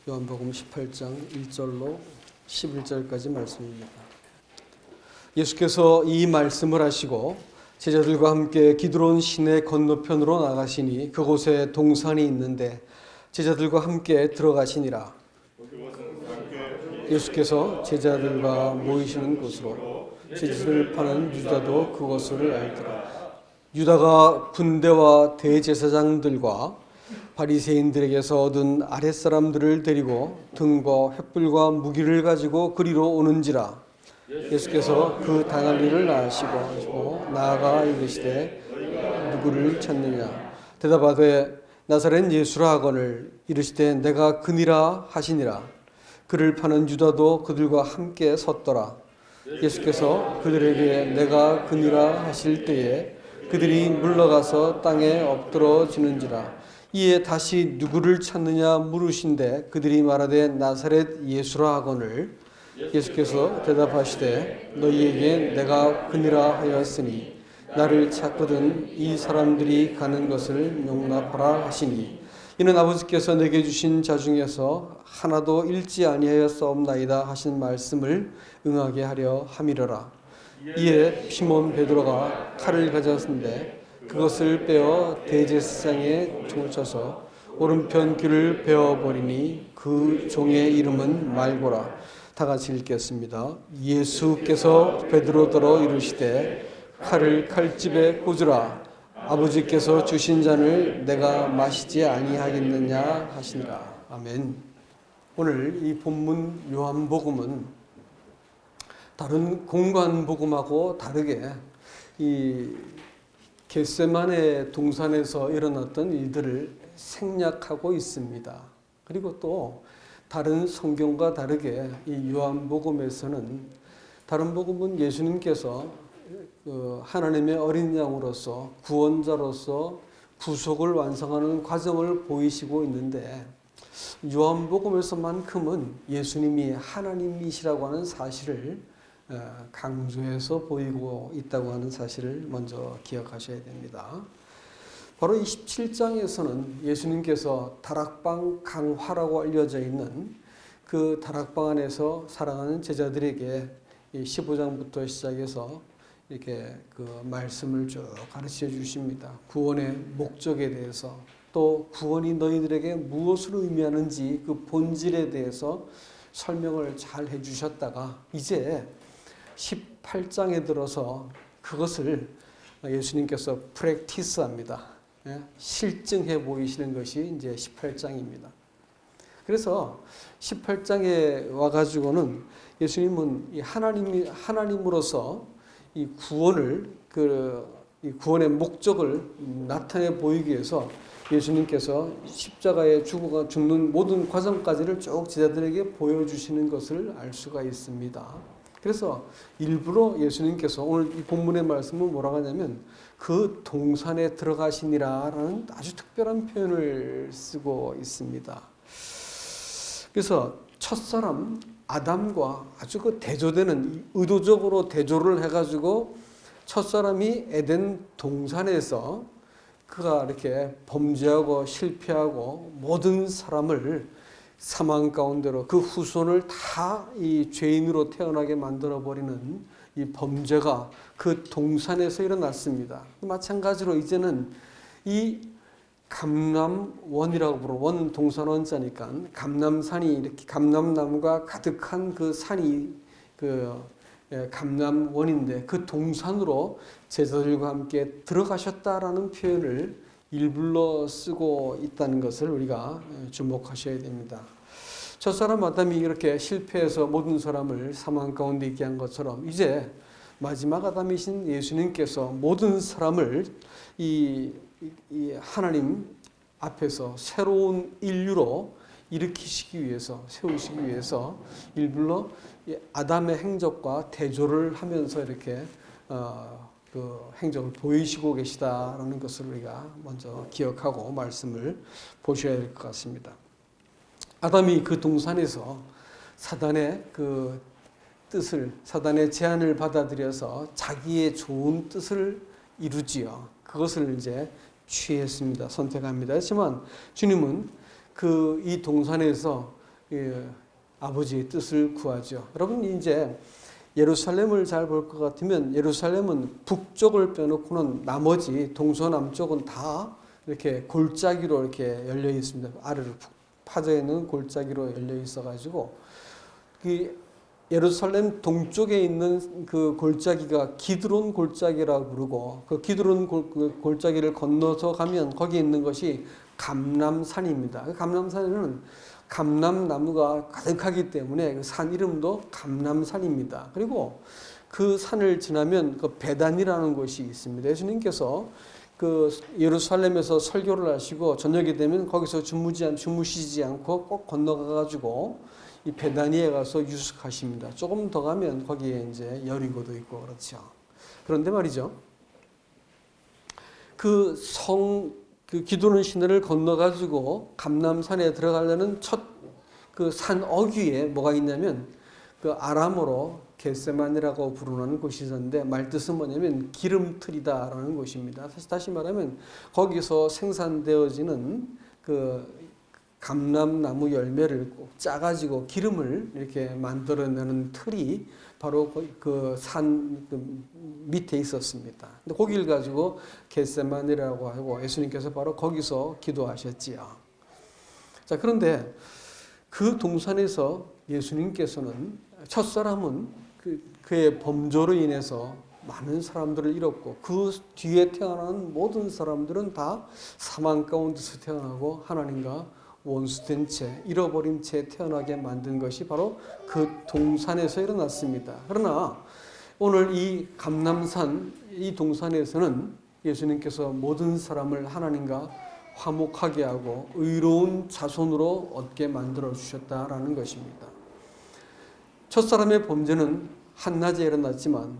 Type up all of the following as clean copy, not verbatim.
요한복음 18장 1절로 11절까지 말씀입니다. 예수께서 이 말씀을 하시고 제자들과 함께 기드론 시내 건너편으로 나가시니 그곳에 동산이 있는데 제자들과 함께 들어가시니라. 예수께서 제자들과 모이시는 곳으로 재짓을 파는 유다도 그곳을 알더라. 유다가 군대와 대제사장들과 바리새인들에게서 얻은 아랫사람들을 데리고 등과 횃불과 무기를 가지고 그리로 오는지라. 예수께서 그 당할 일을 아시고 나아가 이르시되 누구를 찾느냐. 대답하되 나사렛 예수라 하거늘 이르시되 내가 그니라 하시니라. 그를 파는 유다도 그들과 함께 섰더라. 예수께서 그들에게 내가 그니라 하실 때에 그들이 물러가서 땅에 엎드러지는지라. 이에 다시 누구를 찾느냐 물으신데 그들이 말하되 나사렛 예수라 하거늘 예수께서 대답하시되 너희에게 내가 그니라 하였으니 나를 찾거든 이 사람들이 가는 것을 용납하라 하시니 이는 아버지께서 내게 주신 자 중에서 하나도 잃지 아니하였사옵나이다 하신 말씀을 응하게 하려 함이러라. 이에 시몬 베드로가 칼을 가졌는데 그것을 빼어 대제사장의 종을 쳐서 오른편 귀를 베어버리니 그 종의 이름은 말고라. 다 같이 읽겠습니다. 예수께서 베드로더러 이르시되 칼을 칼집에 꽂으라. 아버지께서 주신 잔을 내가 마시지 아니하겠느냐 하시니라. 아멘. 오늘 이 본문 요한복음은 다른 공관복음하고 다르게 이 겟세마네 동산에서 일어났던 일들을 생략하고 있습니다. 그리고 또 다른 성경과 다르게 이 요한복음에서는 다른 복음은 예수님께서 하나님의 어린 양으로서 구원자로서 구속을 완성하는 과정을 보이시고 있는데 요한복음에서만큼은 예수님이 하나님이시라고 하는 사실을 강조해서 보이고 있다고 하는 사실을 먼저 기억하셔야 됩니다. 바로 이 17장에서는 예수님께서 다락방 강화라고 알려져 있는 그 다락방 안에서 살아가는 제자들에게 15장부터 시작해서 이렇게 그 말씀을 쭉 가르쳐 주십니다. 구원의 목적에 대해서 또 구원이 너희들에게 무엇을 의미하는지 그 본질에 대해서 설명을 잘 해주셨다가 이제 18장에 들어서 그것을 예수님께서 프랙티스합니다. 실증해 보이시는 것이 이제 18장입니다. 그래서 18장에 와가지고는 예수님은 이 하나님으로서 이 구원을 이 구원의 목적을 나타내 보이기 위해서 예수님께서 십자가에 죽는 모든 과정까지를 쭉 제자들에게 보여주시는 것을 알 수가 있습니다. 그래서 일부러 예수님께서 오늘 이 본문의 말씀은 뭐라고 하냐면 그 동산에 들어가시니라라는 아주 특별한 표현을 쓰고 있습니다. 그래서 첫사람 아담과 아주 그 대조되는 의도적으로 대조를 해가지고 첫사람이 에덴 동산에서 그가 이렇게 범죄하고 실패하고 모든 사람을 사망 가운데로 그 후손을 다 이 죄인으로 태어나게 만들어 버리는 이 범죄가 그 동산에서 일어났습니다. 마찬가지로 이제는 이 감람원이라고 부르는 원 동산 원자니까 감람산이 이렇게 감람나무가 가득한 그 산이 그 감람원인데 그 동산으로 제자들과 함께 들어가셨다라는 표현을 일부러 쓰고 있다는 것을 우리가 주목하셔야 됩니다. 첫사람 아담이 이렇게 실패해서 모든 사람을 사망 가운데 있게 한 것처럼 이제 마지막 아담이신 예수님께서 모든 사람을 이 하나님 앞에서 새로운 인류로 일으키시기 위해서 세우시기 위해서 일부러 아담의 행적과 대조를 하면서 이렇게 그 행적을 보이시고 계시다라는 것을 우리가 먼저 기억하고 말씀을 보셔야 될 것 같습니다. 아담이 그 동산에서 사단의 그 뜻을, 사단의 제안을 받아들여서 자기의 좋은 뜻을 이루지요. 그것을 이제 취했습니다. 선택합니다. 하지만 주님은 이 동산에서 아버지의 뜻을 구하죠. 여러분 이제 예루살렘을 잘 볼 것 같으면 예루살렘은 북쪽을 빼놓고는 나머지 동서남쪽은 다 이렇게 골짜기로 이렇게 열려 있습니다. 아래로 파져 있는 골짜기로 열려 있어가지고 그 예루살렘 동쪽에 있는 그 골짜기가 기드론 골짜기라고 부르고 그 기드론 골짜기를 건너서 가면 거기 있는 것이 감람산입니다. 그 감람산에는 감람나무가 가득하기 때문에 그 산 이름도 감람산입니다. 그리고 그 산을 지나면 그 베단이라는 곳이 있습니다. 예수님께서 그 예루살렘에서 설교를 하시고 저녁이 되면 거기서 주무시지 않고 꼭 건너가가지고 이 베다니에 가서 유숙하십니다. 조금 더 가면 거기에 이제 여리고도 있고 그렇죠. 그런데 말이죠. 그 기드론 시내를 건너가지고 감람산에 들어가려는 첫 그 산 어귀에 뭐가 있냐면 그 아람어로 겟세만이라고 부르는 곳이 있었는데 말뜻은 뭐냐면 기름틀이다라는 곳입니다. 다시 말하면 거기서 생산되어지는 그 감람나무 열매를 꼭 짜가지고 기름을 이렇게 만들어내는 틀이 바로 그 산 밑에 있었습니다. 근데 거기를 가지고 겟세만이라고 하고 예수님께서 바로 거기서 기도하셨지요. 자, 그런데 그 동산에서 예수님께서는 첫사람은 그의 범죄로 인해서 많은 사람들을 잃었고 그 뒤에 태어나는 모든 사람들은 다 사망 가운데서 태어나고 하나님과 원수된 채 잃어버린 채 태어나게 만든 것이 바로 그 동산에서 일어났습니다. 그러나 오늘 이 감람산 이 동산에서는 예수님께서 모든 사람을 하나님과 화목하게 하고 의로운 자손으로 얻게 만들어 주셨다라는 것입니다. 첫사람의 범죄는 한낮에 일어났지만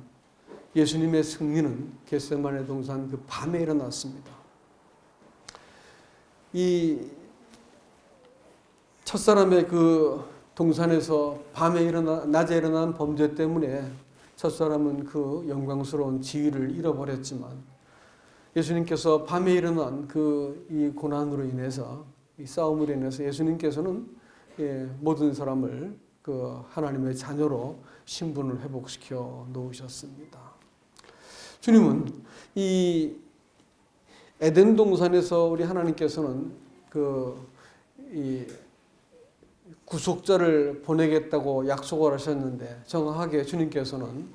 예수님의 승리는 겟세마네 동산 그 밤에 일어났습니다. 이 첫사람의 그 동산에서 낮에 일어난 범죄 때문에 첫사람은 그 영광스러운 지위를 잃어버렸지만 예수님께서 밤에 일어난 이 고난으로 인해서 이 싸움으로 인해서 예수님께서는 모든 사람을 그 하나님의 자녀로 신분을 회복시켜 놓으셨습니다. 주님은 이 에덴 동산에서 우리 하나님께서는 이 구속자를 보내겠다고 약속을 하셨는데 정확하게 주님께서는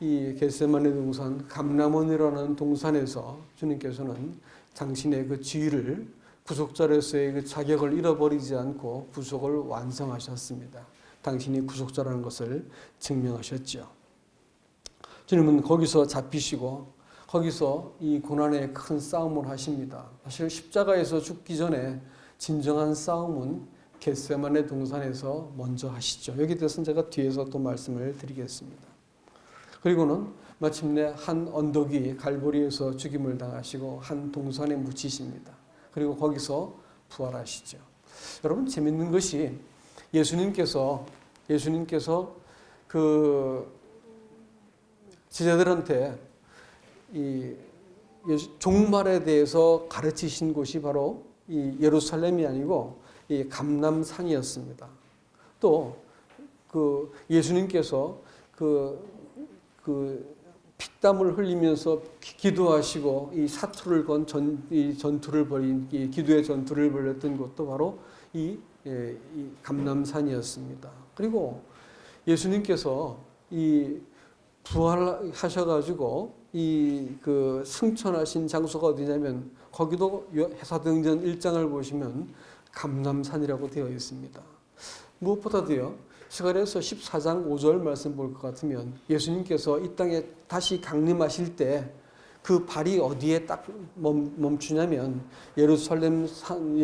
이 겟세마네 동산 감람원이라는 동산에서 주님께서는 당신의 그 지위를 구속자로서의 그 자격을 잃어버리지 않고 구속을 완성하셨습니다. 당신이 구속자라는 것을 증명하셨죠. 주님은 거기서 잡히시고 거기서 이 고난의 큰 싸움을 하십니다. 사실 십자가에서 죽기 전에 진정한 싸움은 겟세마네 동산에서 먼저 하시죠. 여기 대해서는 제가 뒤에서 또 말씀을 드리겠습니다. 그리고는 마침내 한 언덕 위 갈보리에서 죽임을 당하시고 한 동산에 묻히십니다. 그리고 거기서 부활하시죠. 여러분 재밌는 것이 예수님께서 그 제자들한테 이 종말에 대해서 가르치신 곳이 바로 이 예루살렘이 아니고 이 감람산이었습니다. 또 그 예수님께서 그 피땀을 흘리면서 기도하시고 이 사투를 건 이 전투를 벌인 이 기도의 전투를 벌였던 곳도 바로 이 감람산이었습니다. 그리고 예수님께서 이 부활하셔가지고 이 그 승천하신 장소가 어디냐면 거기도 사도행전 1장을 보시면 감람산이라고 되어 있습니다. 무엇보다도요. 스가랴서 14장 5절 말씀 볼 것 같으면 예수님께서 이 땅에 다시 강림하실 때 그 발이 어디에 딱 멈추냐면 예루살렘 성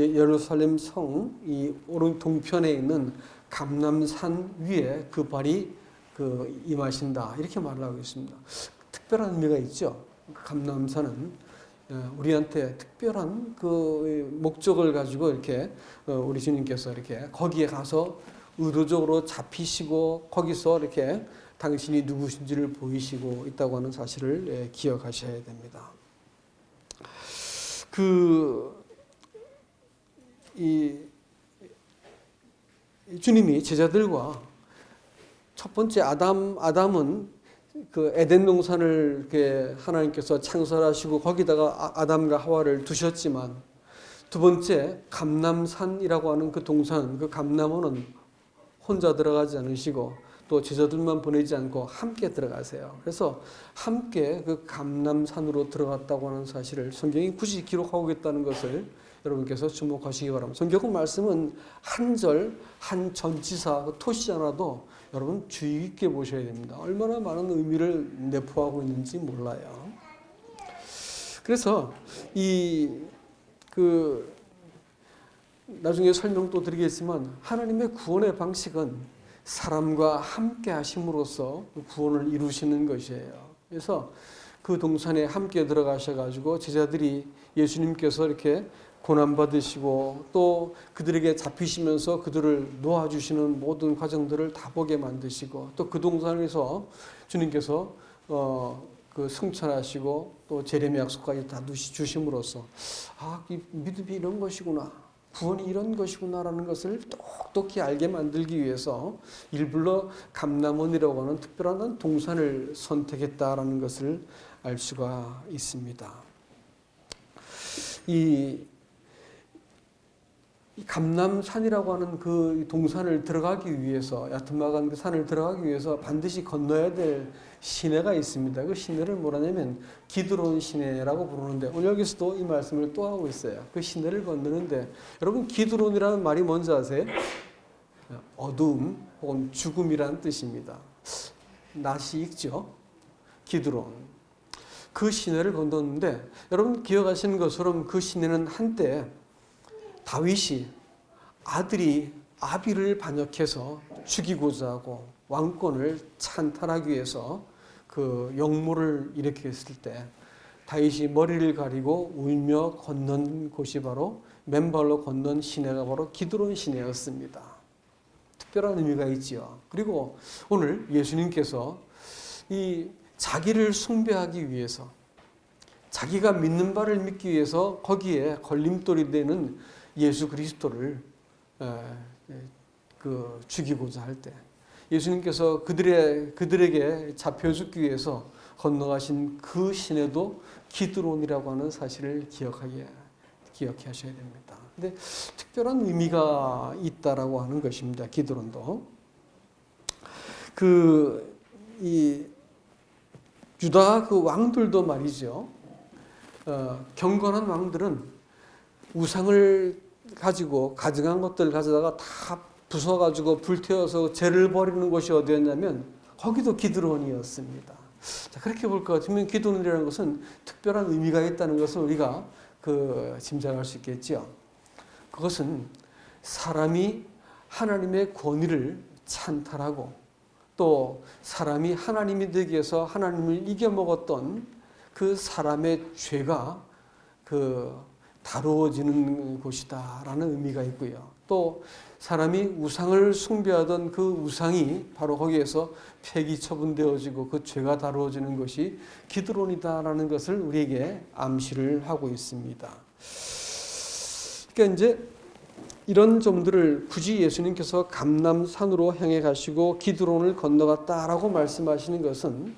이 오른 동편에 있는 감람산 위에 그 발이 임하신다 이렇게 말을 하고 있습니다. 특별한 의미가 있죠. 감람산은 우리한테 특별한 그 목적을 가지고 이렇게 우리 주님께서 이렇게 거기에 가서 의도적으로 잡히시고 거기서 이렇게 당신이 누구신지를 보이시고 있다고 하는 사실을 기억하셔야 됩니다. 주님이 제자들과 첫 번째 아담은 그 에덴 동산을 이렇게 하나님께서 창설하시고 거기다가 아담과 하와를 두셨지만 두 번째 감람산이라고 하는 그 동산, 그 감람원은 혼자 들어가지 않으시고 또 제자들만 보내지 않고 함께 들어가세요. 그래서 함께 그 감람산으로 들어갔다고 하는 사실을 성경이 굳이 기록하고 있다는 것을 여러분께서 주목하시기 바랍니다. 성경 말씀은 한 절, 한 전치사, 그 토시 하나도 여러분 주의 깊게 보셔야 됩니다. 얼마나 많은 의미를 내포하고 있는지 몰라요. 그래서 나중에 설명도 드리겠지만 하나님의 구원의 방식은 사람과 함께 하심으로써 구원을 이루시는 것이에요. 그래서 그 동산에 함께 들어가셔가지고 제자들이 예수님께서 이렇게 고난받으시고 또 그들에게 잡히시면서 그들을 놓아주시는 모든 과정들을 다 보게 만드시고 또 그 동산에서 주님께서 그 승천하시고 또 재림의 약속까지 다 주심으로써 이 믿음이 이런 것이구나, 구원이 이런 것이구나라는 것을 똑똑히 알게 만들기 위해서 일부러 감람원이라고 하는 특별한 동산을 선택했다라는 것을 알 수가 있습니다. 이 감람산이라고 하는 그 동산을 들어가기 위해서, 얕은 마간 그 산을 들어가기 위해서 반드시 건너야 될 시내가 있습니다. 그 시내를 뭐라냐면 기드론 시내라고 부르는데 오늘 여기서도 이 말씀을 또 하고 있어요. 그 시내를 건너는데 여러분 기드론이라는 말이 뭔지 아세요? 어두움 혹은 죽음이라는 뜻입니다. 낯이 익죠? 기드론. 그 시내를 건넜는데 여러분 기억하시는 것처럼 그 시내는 한때 다윗이 아들이 아비를 반역해서 죽이고자 하고 왕권을 찬탈하기 위해서 그 역모를 일으켰을 때 다윗이 머리를 가리고 울며 건넌 곳이 바로 맨발로 건넌 시내가 바로 기드론 시내였습니다. 특별한 의미가 있지요. 그리고 오늘 예수님께서 이 자기를 숭배하기 위해서 자기가 믿는 바를 믿기 위해서 거기에 걸림돌이 되는 예수 그리스도를 죽이고자 할 때 예수님께서 그들에게 잡혀 죽기 위해서 건너가신 그 시내도 기드론이라고 하는 사실을 기억하셔야 됩니다. 근데 특별한 의미가 있다라고 하는 것입니다. 기드론도 유다 그 왕들도 말이죠. 경건한 왕들은 우상을 가지고 가증한 것들을 가져다가 다 부숴가지고 불태워서 죄를 버리는 곳이 어디였냐면 거기도 기드론이었습니다. 자, 그렇게 볼 것 같으면 기드론이라는 것은 특별한 의미가 있다는 것을 우리가 짐작할 수 있겠죠. 그것은 사람이 하나님의 권위를 찬탈하고 또 사람이 하나님이 되기 위해서 하나님을 이겨먹었던 그 사람의 죄가 다루어지는 곳이다라는 의미가 있고요. 또 사람이 우상을 숭배하던 그 우상이 바로 거기에서 폐기 처분되어지고 그 죄가 다루어지는 것이 기드론이다라는 것을 우리에게 암시를 하고 있습니다. 그러니까 이제 이런 점들을 굳이 예수님께서 감람산으로 향해 가시고 기드론을 건너갔다라고 말씀하시는 것은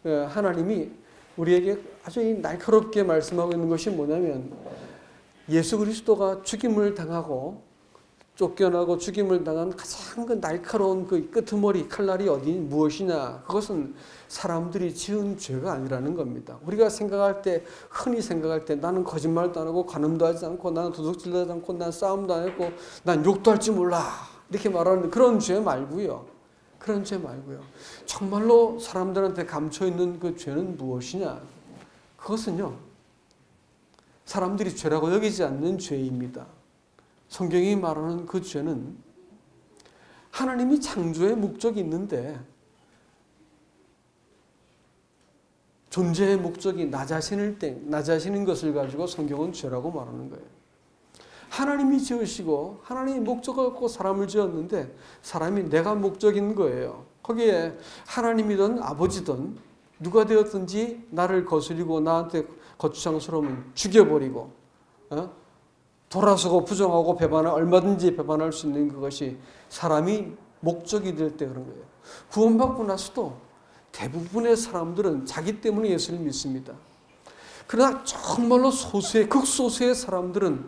하나님이 우리에게 아주 날카롭게 말씀하고 있는 것이 뭐냐면 예수 그리스도가 죽임을 당하고 쫓겨나고 죽임을 당한 가장 날카로운 그 끄트머리 칼날이 무엇이냐? 그것은 사람들이 지은 죄가 아니라는 겁니다. 우리가 흔히 생각할 때 나는 거짓말도 안 하고 간음도 하지 않고 나는 도둑질도 하지 않고 난 싸움도 안 했고 난 욕도 할 줄 몰라 이렇게 말하는 그런 죄 말고요. 그런 죄 말고요. 정말로 사람들한테 감춰 있는 그 죄는 무엇이냐? 그것은요. 사람들이 죄라고 여기지 않는 죄입니다. 성경이 말하는 그 죄는 하나님이 창조의 목적이 있는데 존재의 목적이 나 자신인 것을 가지고 성경은 죄라고 말하는 거예요. 하나님이 지으시고 하나님이 목적을 갖고 사람을 지었는데 사람이 내가 목적인 거예요. 거기에 하나님이든 아버지든 누가 되었든지 나를 거스리고 나한테 거추장스러우면 죽여버리고 돌아서고 부정하고 배반할 얼마든지 배반할 수 있는 그것이 사람이 목적이 될 때 그런 거예요. 구원받고 나서도 대부분의 사람들은 자기 때문에 예수를 믿습니다. 그러나 정말로 소수의 극소수의 사람들은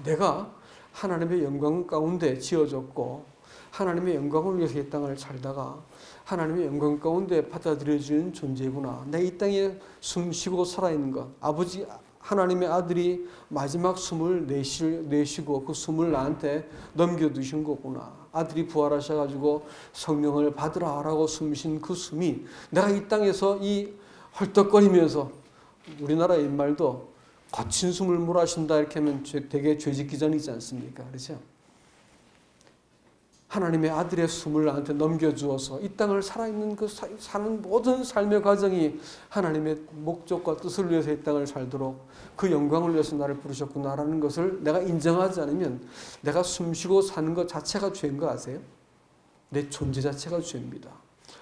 내가 하나님의 영광 가운데 지어졌고 하나님의 영광을 위해서 이 땅을 살다가 하나님의 영광 가운데 받아들여지는 존재구나. 내 이 땅에 숨쉬고 살아있는 것. 아버지 하나님의 아들이 마지막 숨을 내쉬고 그 숨을 나한테 넘겨두신 거구나. 아들이 부활하셔가지고 성령을 받으라라고 숨신 그 숨이 내가 이 땅에서 이 헐떡거리면서 우리나라의 말도 거친 숨을 몰아쉰다 이렇게 하면 되게 죄짓기 전이지 않습니까? 그렇죠? 하나님의 아들의 숨을 나한테 넘겨주어서 이 땅을 살아있는 그 사는 모든 삶의 과정이 하나님의 목적과 뜻을 위해서 이 땅을 살도록 그 영광을 위해서 나를 부르셨구나라는 것을 내가 인정하지 않으면 내가 숨쉬고 사는 것 자체가 죄인 거 아세요? 내 존재 자체가 죄입니다.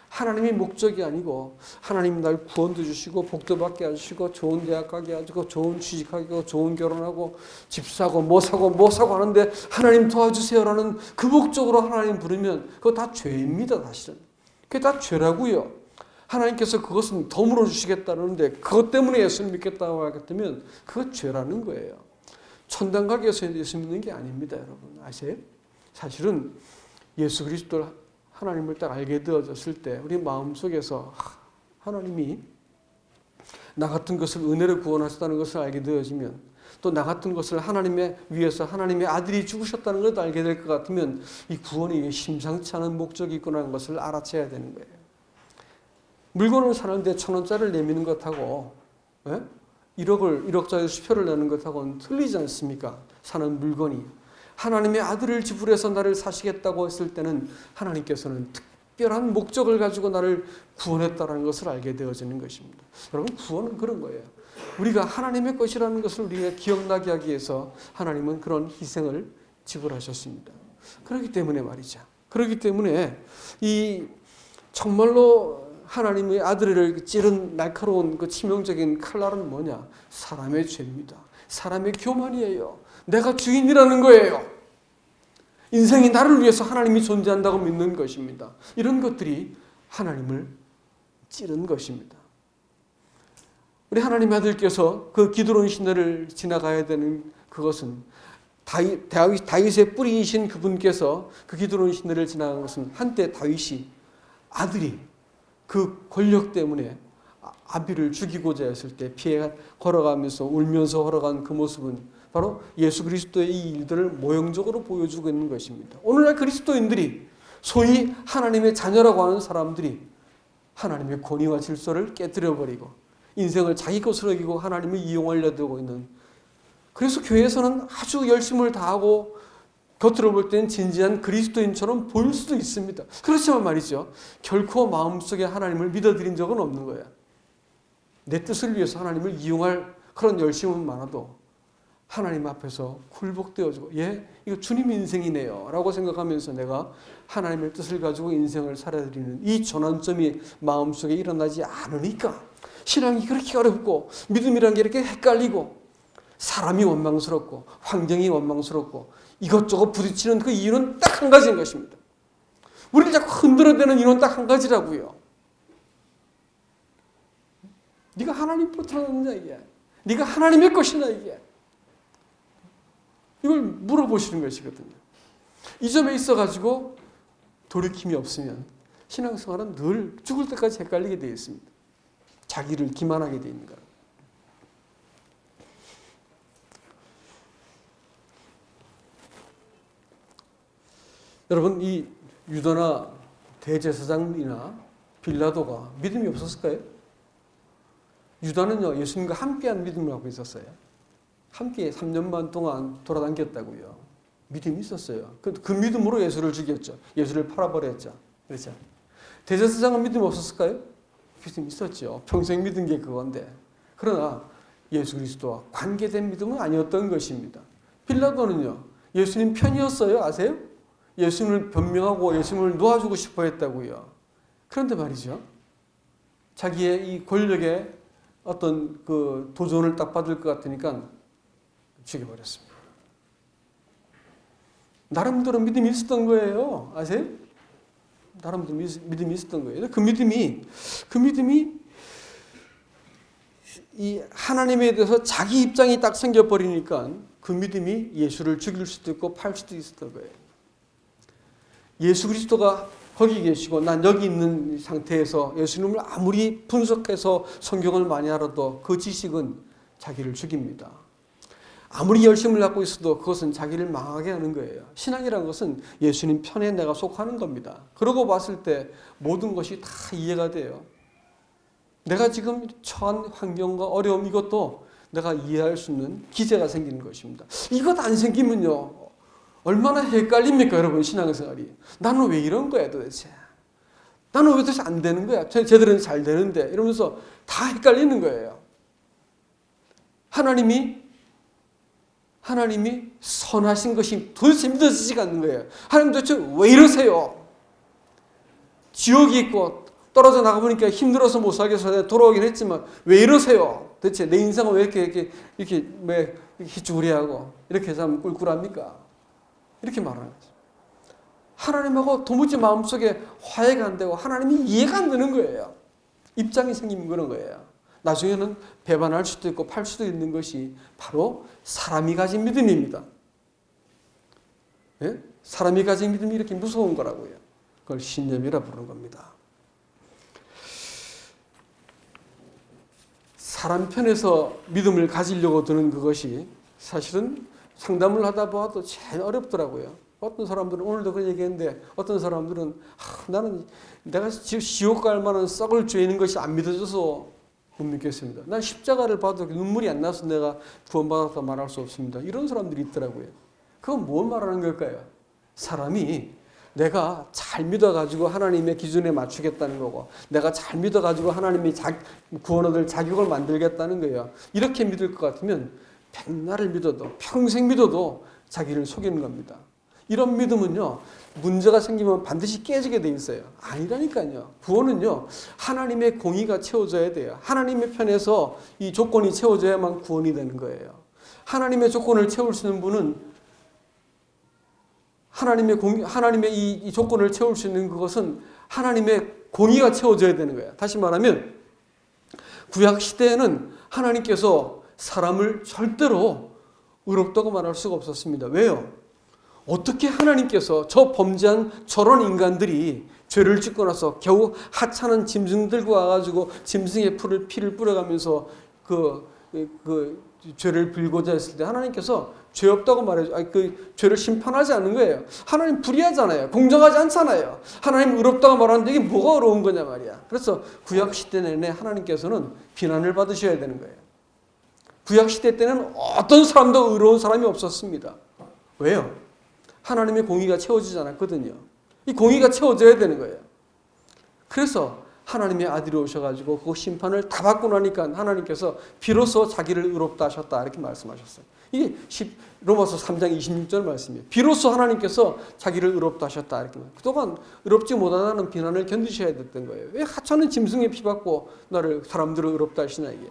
하나님이 목적이 아니고 하나님 날 구원도 주시고 복도 받게 해주시고 좋은 대학 가게 해주고 좋은 취직하게 하고 좋은 결혼하고 집 사고 뭐 사고 하는데 하나님 도와주세요라는 그 목적으로 하나님 부르면 그거 다 죄입니다. 사실은 그게 다 죄라고요. 하나님께서 그것은 덤으로 주시겠다는데 그것 때문에 예수를 믿겠다고 하겠다면 그거 죄라는 거예요. 천당 가기 위해서 예수 믿는 게 아닙니다. 여러분 아세요? 사실은 예수 그리스도를 하나님을 딱 알게 되어졌을 때 우리 마음속에서 하나님이 나 같은 것을 은혜로 구원하셨다는 것을 알게 되어지면 또 나 같은 것을 하나님의 위해서 하나님의 아들이 죽으셨다는 것을 알게 될 것 같으면 이 구원이 심상치 않은 목적이 있구나 것을 알아채야 되는 거예요. 물건을 사는데 1,000원짜리를 내미는 것하고 1억짜리 수표를 내는 것하고는 틀리지 않습니까? 사는 물건이. 하나님의 아들을 지불해서 나를 사시겠다고 했을 때는 하나님께서는 특별한 목적을 가지고 나를 구원했다는 것을 알게 되어지는 것입니다. 여러분 구원은 그런 거예요. 우리가 하나님의 것이라는 것을 우리가 기억나게 하기 위해서 하나님은 그런 희생을 지불하셨습니다. 그렇기 때문에 말이죠. 그렇기 때문에 이 정말로 하나님의 아들을 찌른 날카로운 그 치명적인 칼날은 뭐냐? 사람의 죄입니다. 사람의 교만이에요. 내가 주인이라는 거예요. 인생이 나를 위해서 하나님이 존재한다고 믿는 것입니다. 이런 것들이 하나님을 찌른 것입니다. 우리 하나님의 아들께서 그 기드론 시내를 지나가야 되는 그것은 다윗의 뿌리이신 그분께서 그 기드론 시내를 지나간 것은 한때 다윗이 아들이 그 권력 때문에 아비를 죽이고자 했을 때 피해 걸어가면서 울면서 걸어간 그 모습은 바로 예수 그리스도의 이 일들을 모형적으로 보여주고 있는 것입니다. 오늘날 그리스도인들이 소위 하나님의 자녀라고 하는 사람들이 하나님의 권위와 질서를 깨뜨려버리고 인생을 자기 것으로 여기고 하나님을 이용하려고 있는, 그래서 교회에서는 아주 열심을 다하고 겉으로 볼 때는 진지한 그리스도인처럼 보일 수도 있습니다. 그렇지만 말이죠, 결코 마음속에 하나님을 믿어드린 적은 없는 거야. 내 뜻을 위해서 하나님을 이용할 그런 열심은 많아도 하나님 앞에서 굴복되어지고 이거 주님 인생이네요 라고 생각하면서 내가 하나님의 뜻을 가지고 인생을 살아드리는 이 전환점이 마음속에 일어나지 않으니까 신앙이 그렇게 어렵고 믿음이란 게 이렇게 헷갈리고 사람이 원망스럽고 환경이 원망스럽고 이것저것 부딪히는 그 이유는 딱 한 가지인 것입니다. 우리를 자꾸 흔들어대는 이유는 딱 한 가지라고요. 네가 하나님으로 태어났느냐 이게, 네가 하나님의 것이냐 이게, 이걸 물어보시는 것이거든요. 이 점에 있어가지고 돌이킴이 없으면 신앙생활은 늘 죽을 때까지 헷갈리게 되어 있습니다. 자기를 기만하게 되어 있는 거예요. 여러분, 이 유다나 대제사장이나 빌라도가 믿음이 없었을까요? 유다는요, 예수님과 함께한 믿음을 갖고 있었어요. 함께 3년 반 동안 돌아다녔다고요. 믿음이 있었어요. 그 믿음으로 예수를 죽였죠. 예수를 팔아버렸죠. 그렇죠? 대제사장은 믿음이 없었을까요? 믿음이 있었죠. 평생 믿은 게 그건데. 그러나 예수 그리스도와 관계된 믿음은 아니었던 것입니다. 빌라도는요, 예수님 편이었어요. 아세요? 예수님을 변명하고 예수님을 놓아주고 싶어 했다고요. 그런데 말이죠, 자기의 이 권력에 어떤 그 도전을 딱 받을 것 같으니까 죽여버렸습니다. 나름대로 믿음이 있었던 거예요. 아세요? 나름대로 믿음이 있었던 거예요. 그 믿음이 이 하나님에 대해서 자기 입장이 딱 생겨버리니까 그 믿음이 예수를 죽일 수도 있고 팔 수도 있었던 거예요. 예수 그리스도가 거기 계시고 난 여기 있는 상태에서 예수님을 아무리 분석해서 성경을 많이 알아도 그 지식은 자기를 죽입니다. 아무리 열심을 갖고 있어도 그것은 자기를 망하게 하는 거예요. 신앙이라는 것은 예수님 편에 내가 속하는 겁니다. 그러고 봤을 때 모든 것이 다 이해가 돼요. 내가 지금 처한 환경과 어려움 이것도 내가 이해할 수 있는 기제가 생기는 것입니다. 이것 안 생기면요. 얼마나 헷갈립니까 여러분 신앙생활이. 나는 왜 이런 거야 도대체. 나는 왜 도대체 안 되는 거야. 쟤들은 잘 되는데 이러면서 다 헷갈리는 거예요. 하나님이 선하신 것이 도대체 믿어지지가 않는 거예요. 하나님 도대체 왜 이러세요? 지옥이 있고 떨어져 나가보니까 힘들어서 못 살겠어서 돌아오긴 했지만 왜 이러세요? 도대체 내 인생은 왜 이렇게 희쭈그리하고 이렇게 참 꿀꿀합니까? 이렇게 말하는 거죠. 하나님하고 도무지 마음속에 화해가 안 되고 하나님이 이해가 안 되는 거예요. 입장이 생기는 그런 거예요. 나중에는 배반할 수도 있고 팔 수도 있는 것이 바로 사람이 가진 믿음입니다. 예? 사람이 가진 믿음이 이렇게 무서운 거라고요. 그걸 신념이라 부르는 겁니다. 사람 편에서 믿음을 가지려고 드는 그것이 사실은 상담을 하다 보아도 제일 어렵더라고요. 어떤 사람들은 오늘도 그 얘기했는데 어떤 사람들은 나는 내가 지옥 갈 만한 썩을 죄인 것이 안 믿어져서 못 믿겠습니다. 난 십자가를 봐도 눈물이 안 나서 내가 구원받았다 말할 수 없습니다. 이런 사람들이 있더라고요. 그건 뭘 말하는 걸까요? 사람이 내가 잘 믿어가지고 하나님의 기준에 맞추겠다는 거고 내가 잘 믿어가지고 하나님이 구원 얻을 자격을 만들겠다는 거예요. 이렇게 믿을 것 같으면 백날을 믿어도 평생 믿어도 자기를 속이는 겁니다. 이런 믿음은요 문제가 생기면 반드시 깨지게 돼 있어요. 아니라니까요. 구원은요 하나님의 공의가 채워져야 돼요. 하나님의 편에서 이 조건이 채워져야만 구원이 되는 거예요. 하나님의 조건을 채울 수 있는 분은 하나님의 이 조건을 채울 수 있는 그것은 하나님의 공의가 채워져야 되는 거예요. 다시 말하면 구약 시대에는 하나님께서 사람을 절대로 의롭다고 말할 수가 없었습니다. 왜요? 어떻게 하나님께서 저 범죄한 저런 인간들이 죄를 짓고 나서 겨우 하찮은 짐승 들고 와가지고 짐승의 피를 뿌려가면서 그 죄를 빌고자 했을 때 하나님께서 죄 없다고 그 죄를 심판하지 않는 거예요. 하나님 불의하잖아요. 공정하지 않잖아요. 하나님 의롭다고 말하는데 이게 뭐가 어려운 거냐 말이야. 그래서 구약 시대 내내 하나님께서는 비난을 받으셔야 되는 거예요. 구약 시대 때는 어떤 사람도 의로운 사람이 없었습니다. 왜요? 하나님의 공의가 채워지지 않았거든요. 이 공의가 채워져야 되는 거예요. 그래서 하나님의 아들이 오셔가지고 그 심판을 다 받고 나니까 하나님께서 비로소 자기를 의롭다 하셨다 이렇게 말씀하셨어요. 이게 로마서 3장 26절 말씀이에요. 비로소 하나님께서 자기를 의롭다 하셨다 이렇게 말해요. 그동안 의롭지 못하다는 비난을 견디셔야 됐던 거예요. 왜 하찮은 짐승의 피 받고 나를 사람들을 의롭다 하시나 이게.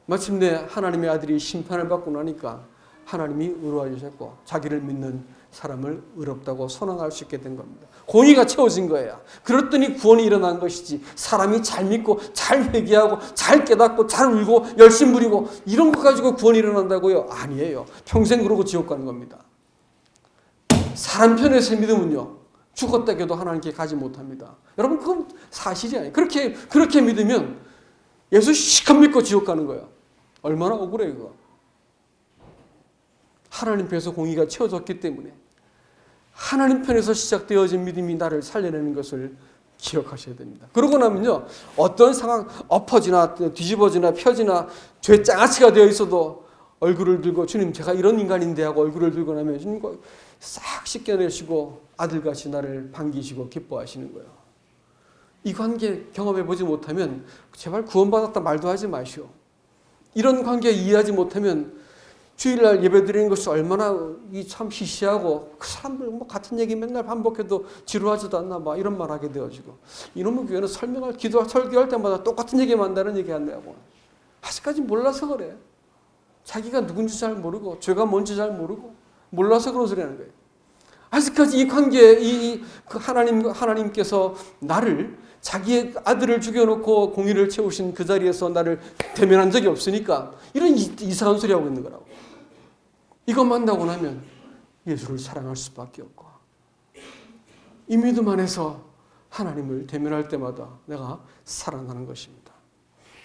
마침내 하나님의 아들이 심판을 받고 나니까 하나님이 의로워지셨고 자기를 믿는 사람을 의롭다고 선언할 수 있게 된 겁니다. 공의가 채워진 거예요. 그랬더니 구원이 일어난 것이지 사람이 잘 믿고 잘 회개하고 잘 깨닫고 잘 울고 열심 부리고 이런 것 가지고 구원이 일어난다고요? 아니에요. 평생 그러고 지옥 가는 겁니다. 사람 편에서의 믿음은요. 죽었다 해도 하나님께 가지 못합니다. 여러분 그건 사실이 아니에요. 그렇게 믿으면 예수 시컷 믿고 지옥 가는 거예요. 얼마나 억울해요 그거. 하나님 편에서 공의가 채워졌기 때문에 하나님 편에서 시작되어진 믿음이 나를 살려내는 것을 기억하셔야 됩니다. 그러고 나면요. 어떤 상황 엎어지나 뒤집어지나 펴지나 죄 장아찌가 되어 있어도 얼굴을 들고 주님 제가 이런 인간인데 하고 얼굴을 들고 나면 주님 싹 씻겨내시고 아들같이 나를 반기시고 기뻐하시는 거예요. 이 관계 경험해 보지 못하면 제발 구원받았다 말도 하지 마시오. 이런 관계 이해하지 못하면 주일날 예배드리는 것이 얼마나 참 시시하고 그 사람들 뭐 같은 얘기 맨날 반복해도 지루하지도 않나 막 이런 말 하게 되어지고 이놈의 교회는 설교할 때마다 똑같은 얘기만 한다는 얘기 한다고 아직까지 몰라서 그래. 자기가 누군지 잘 모르고 죄가 뭔지 잘 모르고 몰라서 그런 소리 하는 거예요. 아직까지 이 관계에 그 하나님께서 나를 자기의 아들을 죽여놓고 공의를 채우신 그 자리에서 나를 대면한 적이 없으니까 이런 이상한 소리 하고 있는 거라고. 이거 만나고 나면 예수를 사랑할 수밖에 없고, 이 믿음 안에서 하나님을 대면할 때마다 내가 살아나는 것입니다.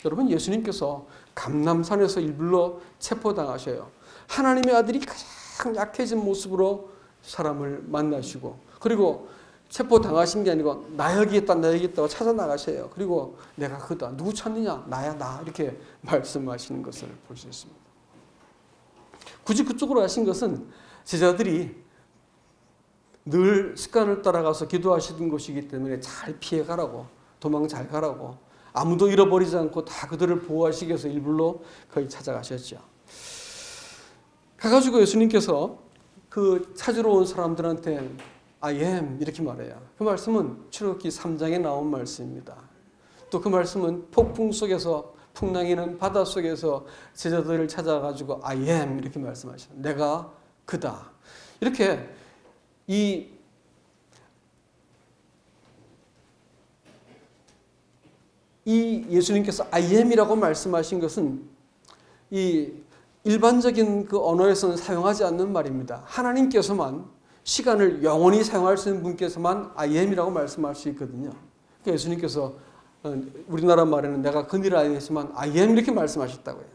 여러분, 예수님께서 감람산에서 일불러 체포당하셔요. 하나님의 아들이 가장 약해진 모습으로 사람을 만나시고, 그리고 체포당하신 게 아니고 나 여기 있다 나 여기 있다고 찾아 나가셔요. 그리고 내가 그다. 누구 찾느냐? 나야 나. 이렇게 말씀하시는 것을 볼 수 있습니다. 굳이 그쪽으로 하신 것은 제자들이 늘 습관을 따라가서 기도하시던 곳이기 때문에 잘 피해가라고, 도망 잘 가라고, 아무도 잃어버리지 않고 다 그들을 보호하시기 위해서 일부러 거기 찾아가셨죠. 가가지고 예수님께서 그 찾으러 온 사람들한테 I am 이렇게 말해요. 그 말씀은 출애굽기 3장에 나온 말씀입니다. 또 그 말씀은 폭풍 속에서, 풍랑이는 바다 속에서 제자들을 찾아가지고 I am 이렇게 말씀하셔요. 내가 그다. 이렇게 이 예수님께서 I am이라고 말씀하신 것은 이 일반적인 그 언어에서는 사용하지 않는 말입니다. 하나님께서만, 시간을 영원히 사용할 수 있는 분께서만 I am이라고 말씀할 수 있거든요. 그러니까 예수님께서 우리나라 말에는 내가 그니를 아니지만 I am 이렇게 말씀하셨다고요.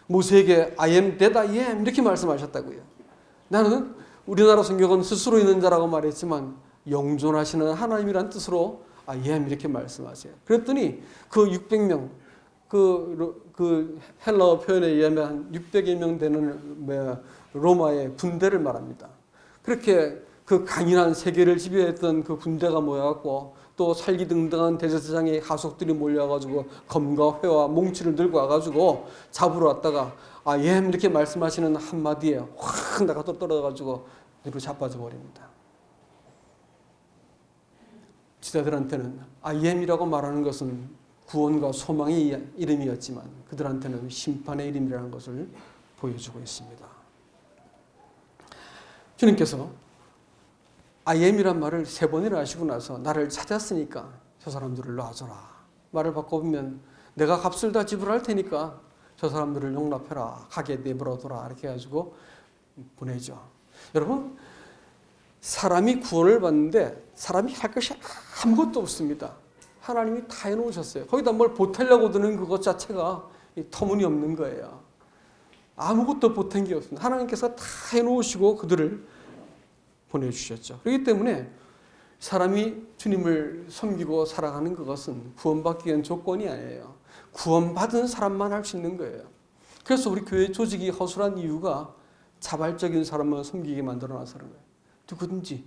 모세에게 I am that I am 이렇게 말씀하셨다고요. 나는 우리나라 성경은 스스로 있는 자라고 말했지만 영존하시는 하나님이란 뜻으로 I am 이렇게 말씀하세요. 그랬더니 그 600명, 그 헬라어 표현에 의하면 한 600여 명 되는 로마의 군대를 말합니다. 그렇게 그 강인한 세계를 지배했던 그 군대가 모여갖고 또 살기등등한 대제사장의 하속들이 몰려와가지고 검과 회와 몽치를 들고 와가지고 잡으러 왔다가 I am 이렇게 말씀하시는 한마디에 확 나가 떨어져가지고 뒤로 자빠져 버립니다. 지자들한테는 I am이라고 말하는 것은 구원과 소망의 이름이었지만 그들한테는 심판의 이름이라는 것을 보여주고 있습니다. 주님께서 I am이란 말을 3번이나 하시고 나서 나를 찾았으니까 저 사람들을 놔줘라. 말을 바꿔보면 내가 값을 다 지불할 테니까 저 사람들을 용납해라. 가게 내버려둬라. 이렇게 해가지고 보내죠. 여러분, 사람이 구원을 받는데 사람이 할 것이 아무것도 없습니다. 하나님이 다 해놓으셨어요. 거기다 뭘 보태려고 드는 그것 자체가 터무니없는 거예요. 아무것도 보탠 게 없습니다. 하나님께서 다 해놓으시고 그들을 보내주셨죠. 그렇기 때문에 사람이 주님을 섬기고 살아가는 그것은 구원받기 위한 조건이 아니에요. 구원받은 사람만 할 수 있는 거예요. 그래서 우리 교회 조직이 허술한 이유가 자발적인 사람만 섬기게 만들어놔서는 거예요. 누구든지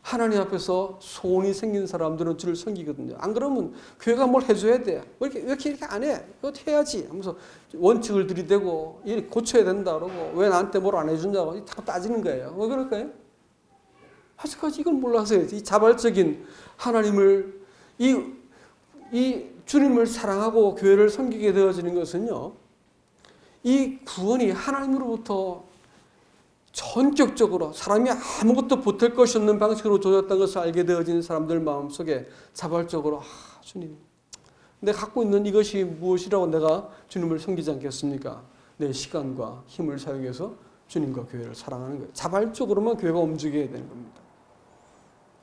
하나님 앞에서 소원이 생긴 사람들은 주를 섬기거든요. 안 그러면 교회가 뭘 해줘야 돼. 왜 이렇게 안 해? 이거 해야지 하면서 원칙을 들이대고 고쳐야 된다 그러고 왜 나한테 뭘 안 해준다고 다 따지는 거예요. 왜 그럴까요? 아직까지 이걸 몰라서요. 이 자발적인 하나님을 이 주님을 사랑하고 교회를 섬기게 되어지는 것은요. 이 구원이 하나님으로부터 전격적으로 사람이 아무것도 보탤 것이 없는 방식으로 주어졌다는 것을 알게 되어진 사람들 마음속에 자발적으로 주님, 내가 갖고 있는 이것이 무엇이라고 내가 주님을 섬기지 않겠습니까? 내 시간과 힘을 사용해서 주님과 교회를 사랑하는 거예요. 자발적으로만 교회가 움직여야 되는 겁니다.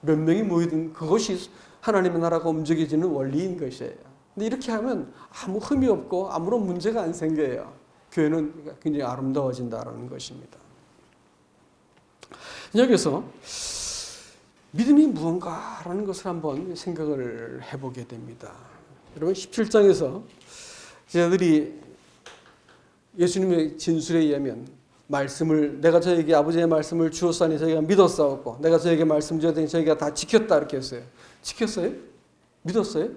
몇 명이 모이든 그것이 하나님의 나라가 움직여지는 원리인 것이에요. 근데 이렇게 하면 아무 흠이 없고 아무런 문제가 안 생겨요. 교회는 굉장히 아름다워진다는 것입니다. 여기서 믿음이 무언가라는 것을 한번 생각을 해보게 됩니다. 여러분 17장에서 제자들이 예수님의 진술에 의하면 말씀을 내가 저에게 아버지의 말씀을 주었사니 저희가 믿었사옵고 내가 저에게 말씀 주었더니 저희가 다 지켰다 이렇게 했어요. 지켰어요? 믿었어요?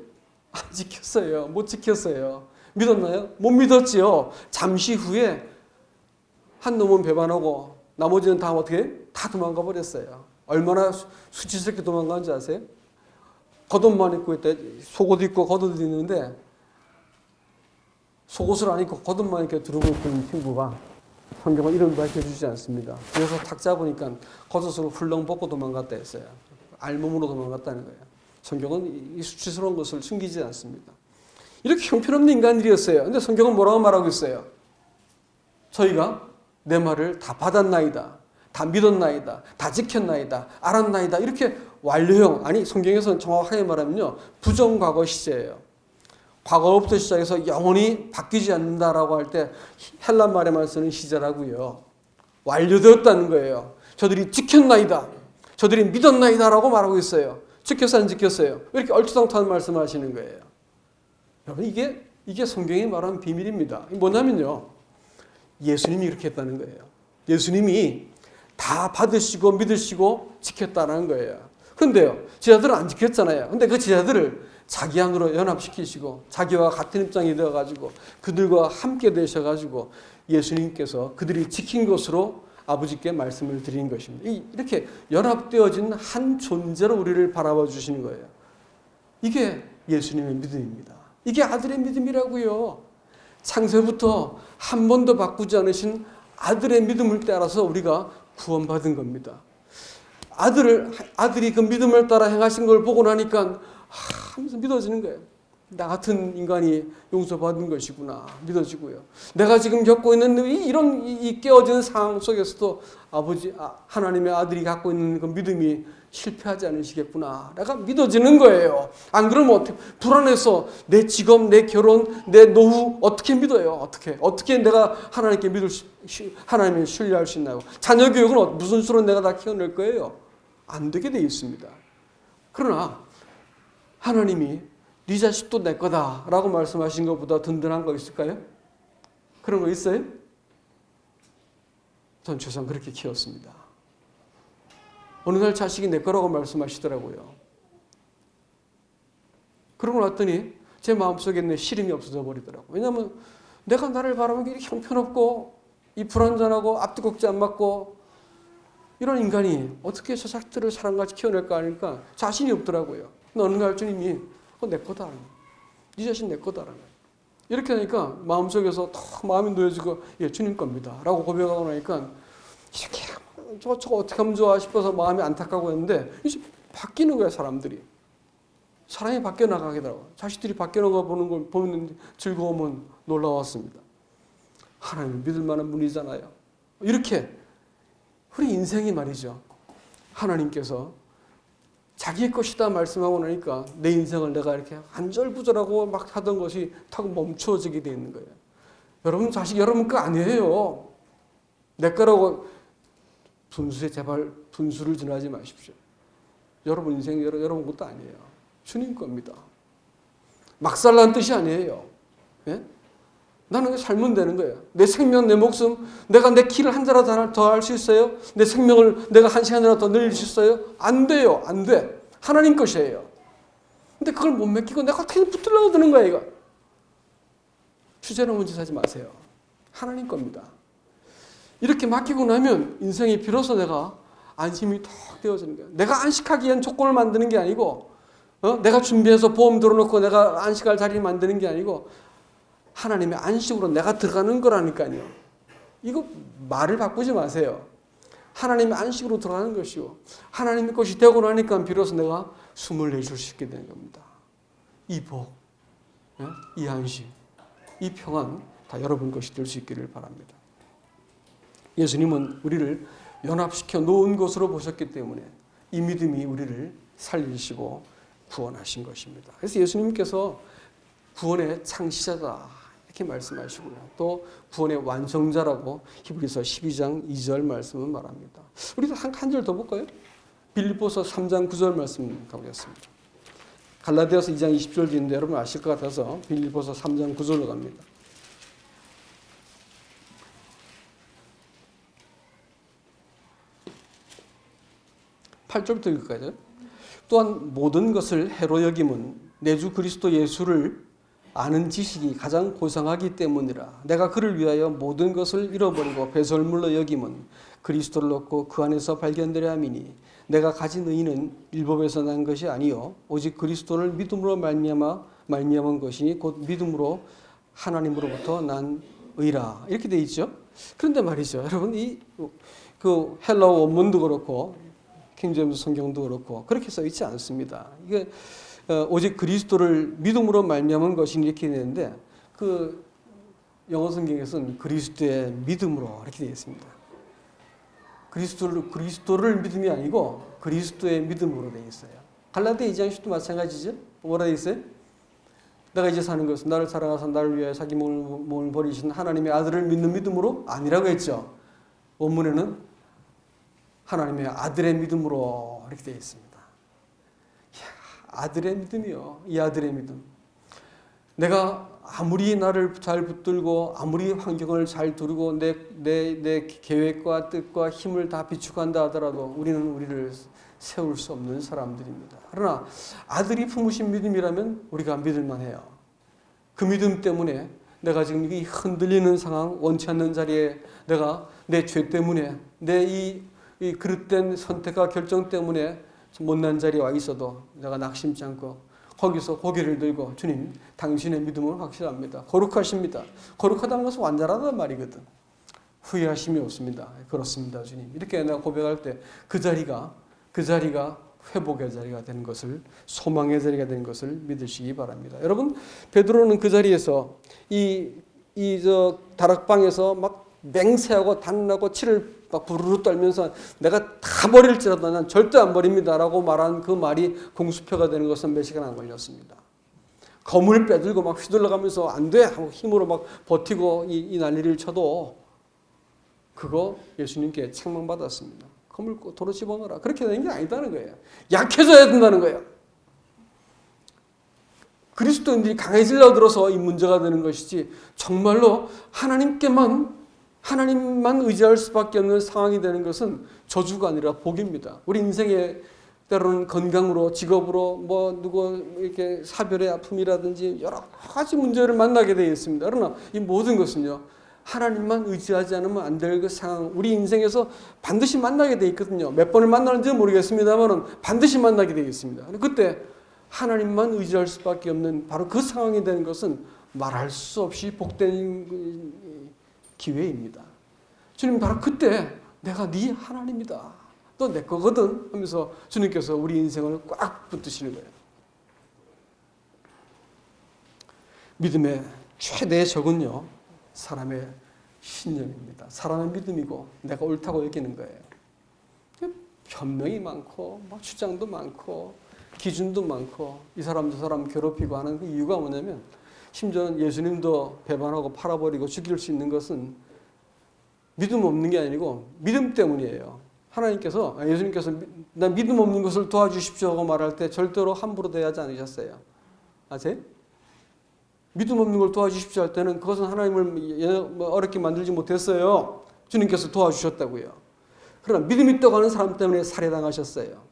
안 지켰어요. 못 지켰어요. 믿었나요? 못 믿었지요. 잠시 후에 한 놈은 배반하고 나머지는 다 어떻게? 다 도망가 버렸어요. 얼마나 수치스럽게 도망가는지 아세요? 겉옷만 입고 있대. 속옷 입고 겉옷 있는데 속옷을 안 입고 겉옷만 이렇게 두르고 있는 친구가 성경은 이런 밝혀주지 않습니다. 그래서 탁 잡으니까 겉옷으로 훌렁 벗고 도망갔다 했어요. 알몸으로 도망갔다는 거예요. 성경은 이 수치스러운 것을 숨기지 않습니다. 이렇게 형편없는 인간들이었어요. 근데 성경은 뭐라고 말하고 있어요? 저희가 내 말을 다 받았나이다. 다 믿었나이다. 다 지켰나이다. 알았나이다. 이렇게 완료형, 아니 성경에서는 정확하게 말하면요, 부정과거 시제예요. 과거부터 시작해서 영원히 바뀌지 않는다라고 할 때 헬라 말에만 쓰는 시제라고요. 완료되었다는 거예요. 저들이 지켰나이다. 저들이 믿었나이다라고 말하고 있어요. 지켰어 안 지켰어요? 왜 이렇게 얼토당토한 말씀하시는 거예요? 여러분 이게 성경이 말하는 비밀입니다. 뭐냐면요, 예수님이 이렇게 했다는 거예요. 예수님이 다 받으시고 믿으시고 지켰다는 거예요. 그런데요, 제자들은 안 지켰잖아요. 근데 그 제자들을 자기 안으로 연합시키시고 자기와 같은 입장이 되어가지고 그들과 함께 되셔가지고 예수님께서 그들이 지킨 것으로 아버지께 말씀을 드린 것입니다. 이렇게 연합되어진 한 존재로 우리를 바라봐 주시는 거예요. 이게 예수님의 믿음입니다. 이게 아들의 믿음이라고요. 창세부터 한 번도 바꾸지 않으신 아들의 믿음을 따라서 우리가 구원받은 겁니다. 아들이 그 믿음을 따라 행하신 걸 보고 나니까 하면서 믿어지는 거예요. 나 같은 인간이 용서받은 것이구나 믿어지고요. 내가 지금 겪고 있는 이런 깨어진 상황 속에서도 하나님의 아들이 갖고 있는 그 믿음이 실패하지 않으시겠구나. 내가 믿어지는 거예요. 안 그러면 어떻게, 불안해서 내 직업, 내 결혼, 내 노후 어떻게 믿어요? 어떻게 내가 하나님께 하나님을 신뢰할 수 있나요? 자녀 교육은 무슨 수로 내가 다 키워낼 거예요? 안 되게 돼 있습니다. 그러나 하나님이 네 자식도 내 거다라고 말씀하신 것보다 든든한 거 있을까요? 그런 거 있어요? 전 최소한 그렇게 키웠습니다. 어느 날 자식이 내 거라고 말씀하시더라고요. 그러고 났더니 제 마음속에 있는 시름이 없어져 버리더라고요. 왜냐하면 내가 나를 바라보기 이렇게 형편없고 이 불완전하고 앞뒤 곡지 안 맞고 이런 인간이 어떻게 자식들을 사람같이 키워낼까 하니까 자신이 없더라고요. 근데 어느 날 주님이 내 거다. 네 자신 내 거다. 이렇게 하니까 마음속에서 더 마음이 놓여지고 예, 주님 겁니다. 라고 고백하고 나니까 이렇게 저거 어떻게 하면 좋아 싶어서 마음이 안타까워 했는데 이제 바뀌는 거야, 사람들이. 사람이 바뀌어 나가게 되더라고요. 자식들이 바뀌어 나가 보는 걸 보는 즐거움은 놀라웠습니다. 하나님 믿을 만한 분이잖아요. 이렇게 우리 인생이 말이죠. 하나님께서 자기의 것이다 말씀하고 나니까 내 인생을 내가 이렇게 안절부절하고 막 하던 것이 탁 멈춰지게 돼 있는 거예요. 여러분 자식 여러분 거 아니에요. 내 거라고 분수에 제발 분수를 지나지 마십시오. 여러분 인생 여러분 것도 아니에요. 주님 겁니다. 막살난 뜻이 아니에요. 예? 나는 살면 되는 거예요. 내 생명, 내 목숨, 내가 내 키를 한 자라도 더 할 수 있어요? 내 생명을 내가 한 시간이라도 더 늘릴 수 있어요? 안 돼요. 안 돼. 하나님 것이에요. 근데 그걸 못 맡기고 내가 어떻게 붙들려고 드는 거야, 이거. 주제넘은 짓 하지 마세요. 하나님 겁니다. 이렇게 맡기고 나면 인생이 비로소 내가 안심이 턱 되어지는 거예요. 내가 안식하기 위한 조건을 만드는 게 아니고, 내가 준비해서 보험 들어놓고 내가 안식할 자리를 만드는 게 아니고, 하나님의 안식으로 내가 들어가는 거라니까요. 이거 말을 바꾸지 마세요. 하나님의 안식으로 들어가는 것이요. 하나님의 것이 되고 나니까 비로소 내가 숨을 내쉴 수 있게 되는 겁니다. 이 복, 이 안식, 이 평안 다 여러분 것이 될 수 있기를 바랍니다. 예수님은 우리를 연합시켜 놓은 것으로 보셨기 때문에 이 믿음이 우리를 살리시고 구원하신 것입니다. 그래서 예수님께서 구원의 창시자다 이렇게 말씀하시고요. 또 구원의 완성자라고 히브리서 12장 2절 말씀은 말합니다. 우리도 한 절 더 볼까요? 빌립보서 3장 9절 말씀 가보겠습니다. 갈라디아서 2장 20절도 있는데 여러분 아실 것 같아서 빌립보서 3장 9절로 갑니다. 8절부터 읽을까요? 또한 모든 것을 해로 여김은 내 주 그리스도 예수를 아는 지식이 가장 고상하기 때문이라. 내가 그를 위하여 모든 것을 잃어버리고 배설물로 여김은 그리스도를 얻고 그 안에서 발견되려 함이니 내가 가진 의는 율법에서 난 것이 아니요 오직 그리스도를 믿음으로 말미암은 것이니 곧 믿음으로 하나님으로부터 난 의라. 이렇게 돼 있죠. 그런데 말이죠. 여러분, 그 헬라어 원문도 그렇고, 킹제임스 성경도 그렇고, 그렇게 써 있지 않습니다. 이게, 오직 그리스도를 믿음으로 말미암은 것이 이렇게 되는데, 그 영어 성경에서는 그리스도의 믿음으로 이렇게 되어 있습니다. 그리스도를 믿음이 아니고 그리스도의 믿음으로 되어 있어요. 갈라디아 2장 10도 마찬가지죠. 뭐라 되어 있어요? 내가 이제 사는 것은 나를 사랑하사 나를 위하여 자기 몸을 버리신 하나님의 아들을 믿는 믿음으로 아니라고 했죠. 원문에는 하나님의 아들의 믿음으로 이렇게 되어 있습니다. 이야, 아들의 믿음이요. 이 아들의 믿음. 내가 아무리 나를 잘 붙들고 아무리 환경을 잘 두르고 내 계획과 뜻과 힘을 다 비축한다 하더라도 우리는 우리를 세울 수 없는 사람들입니다. 그러나 아들이 품으신 믿음이라면 우리가 믿을만 해요. 그 믿음 때문에 내가 지금 이 흔들리는 상황, 원치 않는 자리에 내가 내 죄 때문에 내 이 그릇된 선택과 결정 때문에 못난 자리에 와 있어도 내가 낙심치 않고 거기서 고개를 들고 주님, 당신의 믿음은 확실합니다. 거룩하십니다. 거룩하다는 것은 완전하다는 말이거든. 후회하심이 없습니다. 그렇습니다, 주님. 이렇게 내가 고백할 때 그 자리가 회복의 자리가 되는 것을, 소망의 자리가 되는 것을 믿으시기 바랍니다. 여러분, 베드로는 그 자리에서 저 다락방에서 막 맹세하고 단나고 치를 막 부르르 떨면서 내가 다 버릴지라도 난 절대 안 버립니다라고 말한 그 말이 공수표가 되는 것은 몇 시간 안 걸렸습니다. 검을 빼들고 막 휘둘러가면서 안 돼 하고 힘으로 막 버티고 이 난리를 쳐도 그거 예수님께 책망받았습니다. 검을 도로 집어넣어라. 그렇게 되는 게 아니다는 거예요. 약해져야 된다는 거예요. 그리스도인들이 강해지려 들어서 이 문제가 되는 것이지 정말로 하나님만 의지할 수밖에 없는 상황이 되는 것은 저주가 아니라 복입니다. 우리 인생에 때로는 건강으로, 직업으로, 누구 이렇게 사별의 아픔이라든지 여러 가지 문제를 만나게 되어 있습니다. 그러나 이 모든 것은요, 하나님만 의지하지 않으면 안 될 그 상황, 우리 인생에서 반드시 만나게 되어 있거든요. 몇 번을 만나는지는 모르겠습니다만 반드시 만나게 되어 있습니다. 그때 하나님만 의지할 수밖에 없는 바로 그 상황이 되는 것은 말할 수 없이 복된 기회입니다. 주님, 바로 그때 내가 네 하나님이다. 너 내 거거든 하면서 주님께서 우리 인생을 꽉 붙드시는 거예요. 믿음의 최대 적은요, 사람의 신념입니다. 사람의 믿음이고 내가 옳다고 여기는 거예요. 변명이 많고 주장도 많고 기준도 많고 이 사람 저 사람 괴롭히고 하는 그 이유가 뭐냐면, 심지어는 예수님도 배반하고 팔아버리고 죽일 수 있는 것은 믿음 없는 게 아니고 믿음 때문이에요. 예수님께서 나 믿음 없는 것을 도와주십시오 하고 말할 때 절대로 함부로 대하지 않으셨어요. 아세요? 믿음 없는 걸 도와주십시오 할 때는 그것은 하나님을 어렵게 만들지 못했어요. 주님께서 도와주셨다고요. 그러나 믿음 있다고 하는 사람 때문에 살해당하셨어요.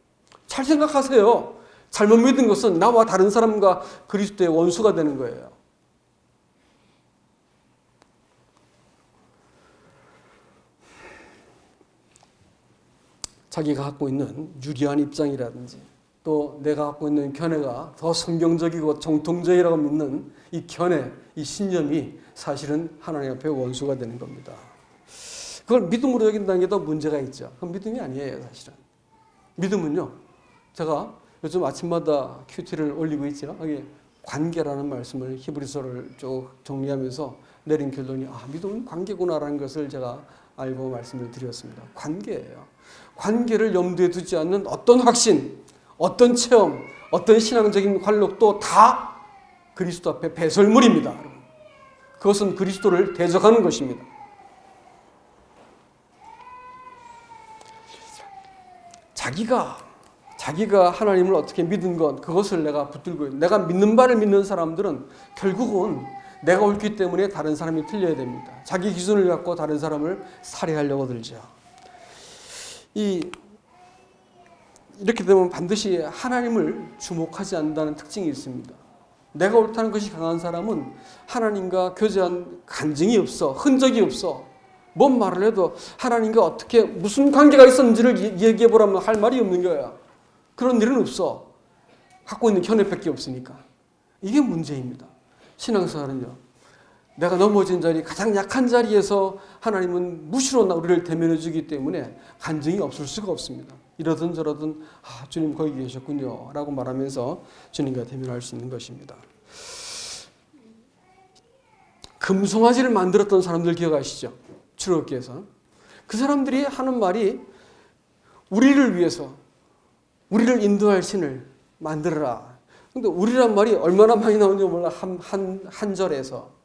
잘 생각하세요. 잘못 믿은 것은 나와 다른 사람과 그리스도의 원수가 되는 거예요. 자기가 갖고 있는 유리한 입장이라든지 또 내가 갖고 있는 견해가 더 성경적이고 정통적이라고 믿는 이 견해, 이 신념이 사실은 하나님 앞에 원수가 되는 겁니다. 그걸 믿음으로 여긴다는 게 더 문제가 있죠. 그건 믿음이 아니에요, 사실은. 믿음은요, 제가 요즘 아침마다 큐티를 올리고 있죠. 여기 관계라는 말씀을 히브리서를 쭉 정리하면서 내린 결론이 믿음은 관계구나라는 것을 제가 알고 말씀을 드렸습니다. 관계예요. 관계를 염두에 두지 않는 어떤 확신, 어떤 체험, 어떤 신앙적인 관록도 다 그리스도 앞에 배설물입니다. 그것은 그리스도를 대적하는 것입니다. 자기가 하나님을 어떻게 믿은 것, 그것을 내가 붙들고 있는, 내가 믿는 바를 믿는 사람들은 결국은 내가 옳기 때문에 다른 사람이 틀려야 됩니다. 자기 기준을 갖고 다른 사람을 살해하려고 들죠. 이렇게 되면 반드시 하나님을 주목하지 않는다는 특징이 있습니다. 내가 옳다는 것이 강한 사람은 하나님과 교제한 간증이 없어, 흔적이 없어. 뭔 말을 해도 하나님과 어떻게 무슨 관계가 있었는지를 얘기해보라면 할 말이 없는 거야. 그런 일은 없어. 갖고 있는 견해밖에 없으니까. 이게 문제입니다. 신앙생활은요, 내가 넘어진 자리, 가장 약한 자리에서 하나님은 무시로 우리를 대면해 주기 때문에 간증이 없을 수가 없습니다. 이러든 저러든 주님 거기 계셨군요 라고 말하면서 주님과 대면할 수 있는 것입니다. 금송아지를 만들었던 사람들 기억하시죠? 출애굽기에서 그 사람들이 하는 말이 우리를 위해서 우리를 인도할 신을 만들어라. 근데 우리란 말이 얼마나 많이 나오는지 몰라. 한 절에서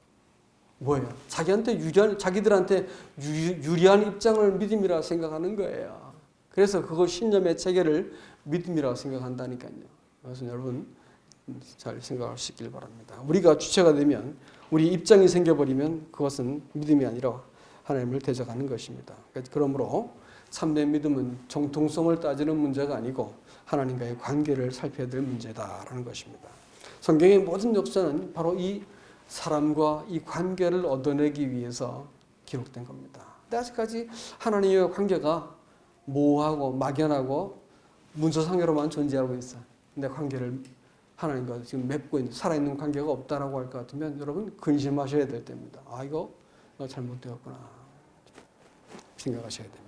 뭐예요? 자기들한테 유리한 입장을 믿음이라 생각하는 거예요. 그래서 그거 신념의 체계를 믿음이라고 생각한다니까요. 그래서 여러분 잘 생각하시길 바랍니다. 우리가 주체가 되면, 우리 입장이 생겨버리면 그것은 믿음이 아니라 하나님을 대적하는 것입니다. 그러므로 참된 믿음은 정통성을 따지는 문제가 아니고 하나님과의 관계를 살펴야 될 문제다라는 것입니다. 성경의 모든 역사는 바로 이 사람과 이 관계를 얻어내기 위해서 기록된 겁니다. 근데 아직까지 하나님의 관계가 모호하고 막연하고 문서상으로만 존재하고 있어요. 근데 관계를 하나님과 지금 맺고 있는, 살아있는 관계가 없다라고 할 것 같으면 여러분 근심하셔야 될 때입니다. 이거 잘못되었구나 생각하셔야 됩니다.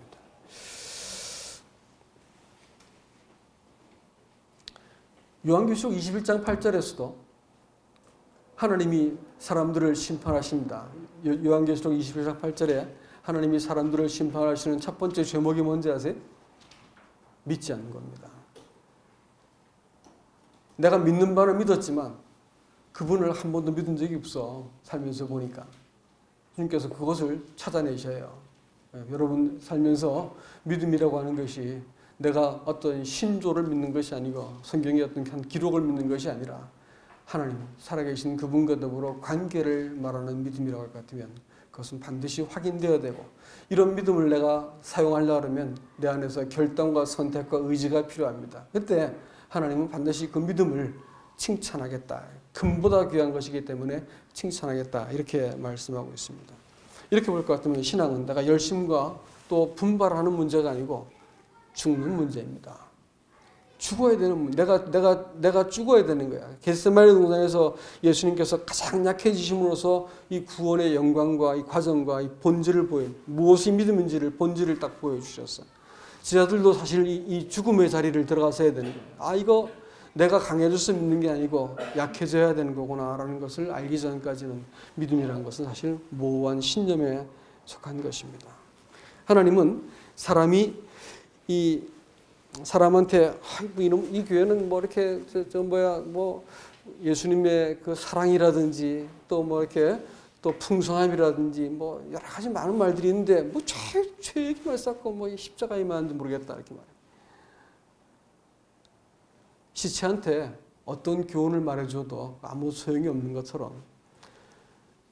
요한계시록 21장 8절에서도 하나님이 사람들을 심판하십니다. 요한계시록 21장 8절에 하나님이 사람들을 심판하시는 첫 번째 제목이 뭔지 아세요? 믿지 않는 겁니다. 내가 믿는 바는 믿었지만 그분을 한 번도 믿은 적이 없어. 살면서 보니까. 주님께서 그것을 찾아내셔요. 여러분 살면서 믿음이라고 하는 것이 내가 어떤 신조를 믿는 것이 아니고 성경의 어떤 한 기록을 믿는 것이 아니라 하나님 살아계신 그분과 더불어 관계를 말하는 믿음이라고 할 것 같으면 그것은 반드시 확인되어야 되고, 이런 믿음을 내가 사용하려고 하면 내 안에서 결단과 선택과 의지가 필요합니다. 그때 하나님은 반드시 그 믿음을 칭찬하겠다. 금보다 귀한 것이기 때문에 칭찬하겠다. 이렇게 말씀하고 있습니다. 이렇게 볼 것 같으면 신앙은 내가 열심과 또 분발하는 문제가 아니고 죽는 문제입니다. 죽어야 되는 내가 죽어야 되는 거야. 겟세마네 동산에서 예수님께서 가장 약해지심으로써 이 구원의 영광과 이 과정과 이 본질을 무엇이 믿음인지를 본질을 딱 보여주셨어요. 지자들도 사실 이 죽음의 자리를 들어가서 해야 되는 거예요. 이거 내가 강해져서 믿는 게 아니고 약해져야 되는 거구나라는 것을 알기 전까지는 믿음이라는 것은 사실 모호한 신념에 속한 것입니다. 하나님은 사람한테 이 교회는 뭐 이렇게 예수님의 그 사랑이라든지 또 뭐 이렇게 또 풍성함이라든지 뭐 여러 가지 많은 말들이 있는데 뭐 죄 얘기만 쌓고 뭐 십자가에 만는지 모르겠다 이렇게 말해요. 시체한테 어떤 교훈을 말해줘도 아무 소용이 없는 것처럼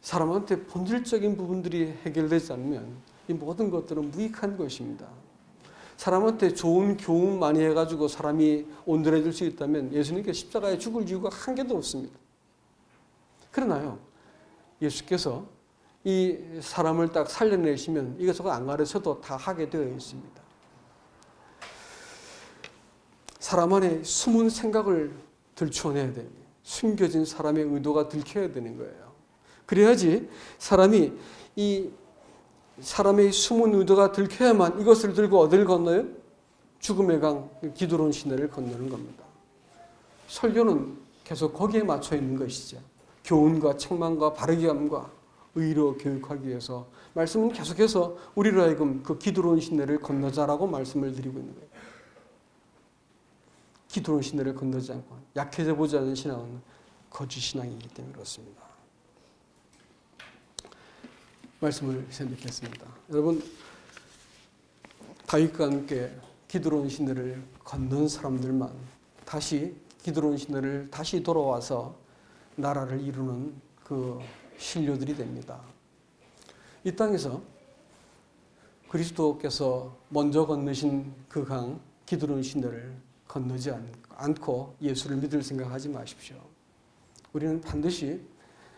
사람한테 본질적인 부분들이 해결되지 않으면 이 모든 것들은 무익한 것입니다. 사람한테 좋은 교훈 많이 해가지고 사람이 온전해질 수 있다면 예수님께서 십자가에 죽을 이유가 한 개도 없습니다. 그러나요, 예수께서 이 사람을 딱 살려내시면 이것저것 안 가르쳐도 다 하게 되어 있습니다. 사람 안에 숨은 생각을 들춰내야 됩니다. 숨겨진 사람의 의도가 들켜야 되는 거예요. 그래야지 사람의 숨은 의도가 들켜야만 이것을 들고 어딜 건너요? 죽음의 강 기드론 시내를 건너는 겁니다. 설교는 계속 거기에 맞춰 있는 것이죠. 교훈과 책망과 바르게 함과 의로 교육하기 위해서 말씀은 계속해서 우리로 하여금 그 기드론 시내를 건너자라고 말씀을 드리고 있는 거예요. 기드론 시내를 건너지 않고 약해져 보지 않는 신앙은 거짓 신앙이기 때문에 그렇습니다. 말씀을 맺겠습니다. 여러분, 다윗과 함께 기드론 시내를 건넌 사람들만 다시 기드론 시내를 다시 돌아와서 나라를 이루는 그 신료들이 됩니다. 이 땅에서 그리스도께서 먼저 건너신 그 강 기드론 시내를 건너지 않고 예수를 믿을 생각하지 마십시오. 우리는 반드시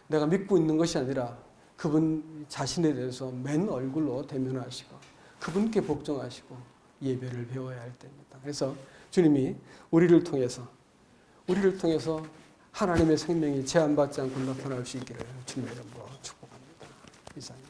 내가 믿고 있는 것이 아니라 그분 자신에 대해서 맨 얼굴로 대면하시고 그분께 복종하시고 예배를 배워야 할 때입니다. 그래서 주님이 우리를 통해서 하나님의 생명이 제한받지 않고 나타날 수 있기를 주님의 이름으로 축복합니다. 이상입니다.